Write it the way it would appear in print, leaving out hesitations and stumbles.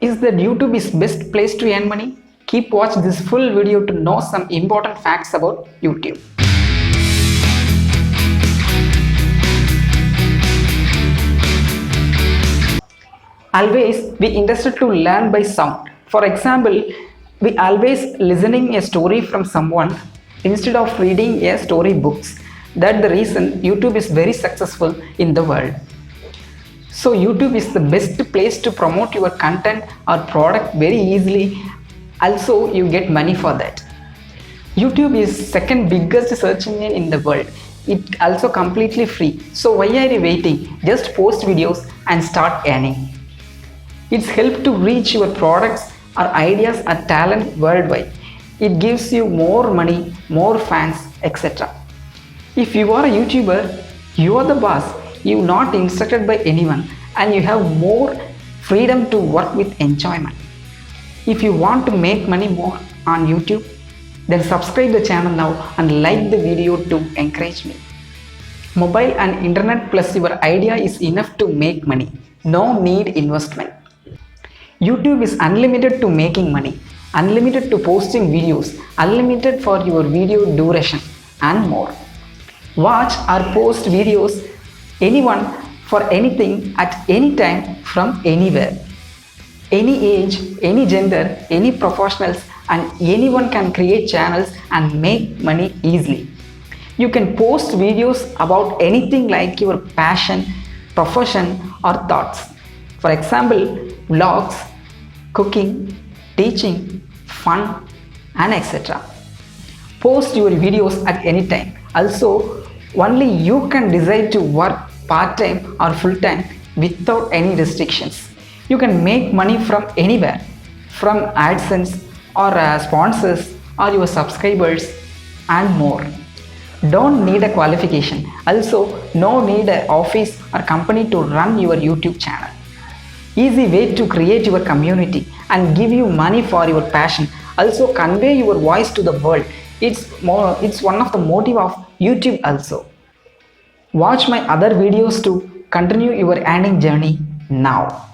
Is that YouTube is best place to earn money? Keep watch this full video to know some important facts about YouTube. Always be interested to learn by sound. For example, we always listening a story from someone instead of reading a story books. That's the reason YouTube is very successful in the world. So YouTube is the best place to promote your content or product very easily. Also, you get money for that. YouTube is second biggest search engine in the world. It also completely free. So why are you waiting? Just post videos and start earning. It's help to reach your products or ideas or talent worldwide. It gives you more money, more fans, etc. If you are a YouTuber, you are the boss. You are not instructed by anyone and you have more freedom to work with enjoyment. If you want to make money more on YouTube, then subscribe the channel now and like the video to encourage me. Mobile and internet plus your idea is enough to make money. No need investment. YouTube is unlimited to making money, unlimited to posting videos, unlimited for your video duration and more. Watch or post videos anyone for anything at any time from anywhere. Any age, any gender, any professionals and anyone can create channels and make money easily. You can post videos about anything like your passion, profession or thoughts. For example, vlogs, cooking, teaching, fun and etc. Post your videos at any time. Also, only you can decide to work part-time or full-time without any restrictions. You can make money from anywhere, from AdSense or sponsors or your subscribers and more. Don't need a qualification. Also, no need an office or company to run your YouTube channel. Easy way to create your community and give you money for your passion. Also convey your voice to the world. It's one of the motive of YouTube also. Watch my other videos to continue your earning journey now.